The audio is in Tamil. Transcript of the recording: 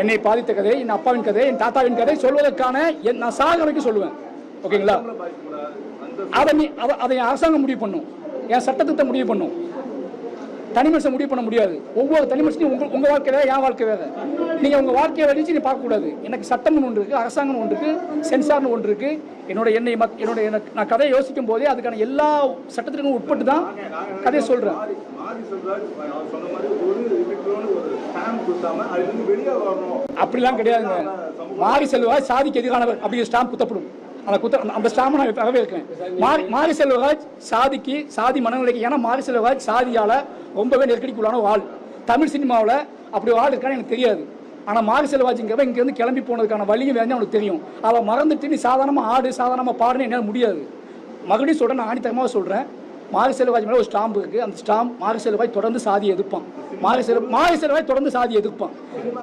என்னை பாதித்த கதை, என் அப்பாவின் கதை, என் தாத்தாவின் கதை சொல்வதற்கான நான் சாக வரைக்கும் சொல்லுவேன். ஓகேங்களா? அதை அரசாங்கம் முடிவு பண்ணும், என் சட்டத்திட்ட முடிவு பண்ணும், தனி மனுஷன் முடிவு பண்ண முடியாது. ஒவ்வொரு தனி மனுஷனையும் உங்கள் வாழ்க்கை வேறு, என் வாழ்க்கை வேறு. நீங்கள் உங்கள் வாழ்க்கையை வலிச்சு நீ பார்க்கக்கூடாது. எனக்கு சட்டம்னு ஒன்று இருக்குது, அரசாங்கம் ஒன்று இருக்குது, சென்சார்னு ஒன்று இருக்குது. நான் கதையை யோசிக்கும் போதே அதுக்கான எல்லா சட்டத்திற்கும் உட்பட்டு தான் கதையை சொல்கிறேன். அப்படிலாம் கிடையாதுங்க. மாரி செல்வராஜ் சாதிக்கு எதிரானவர் அப்படி ஸ்டாம்ப் குத்தப்படும். அந்த ஸ்டாம்பை நான் வரவேற்கிறேன். மாரி செல்வராஜ் சாதிக்கு, சாதி மனநிலைக்கு, ஏன்னா மாரி செல்வராஜ் சாதியால் ரொம்பவே நெருக்கடிக்குள்ளான ஒரு ஆள். தமிழ் சினிமாவில் அப்படி ஒரு ஆள் இருக்கான்னு எனக்கு தெரியாது. ஆனால் மாரி செல்வராஜ்ங்கிறவன் இங்கேருந்து கிளம்பி போனதுக்கான வழியும் வேணும் அவனுக்கு தெரியும். அதை மறந்துட்டு நீ சாதாரணமாக ஆடு, சாதாரணமாக பாடுன்னு என்னால் முடியாது. மறுபடியும் சொல்கிறேன், நான் ஆணித்தரமாக சொல்கிறேன். மாரி செல்வராஜ் மேலே ஒரு ஸ்டாம்பு இருக்குது. அந்த ஸ்டாம்ப் மாரி செல்வராஜ் தொடர்ந்து சாதியை எதிர்ப்பான். மாரி செல்வராஜ் தொடர்ந்து சாதியை எதிர்ப்பான்.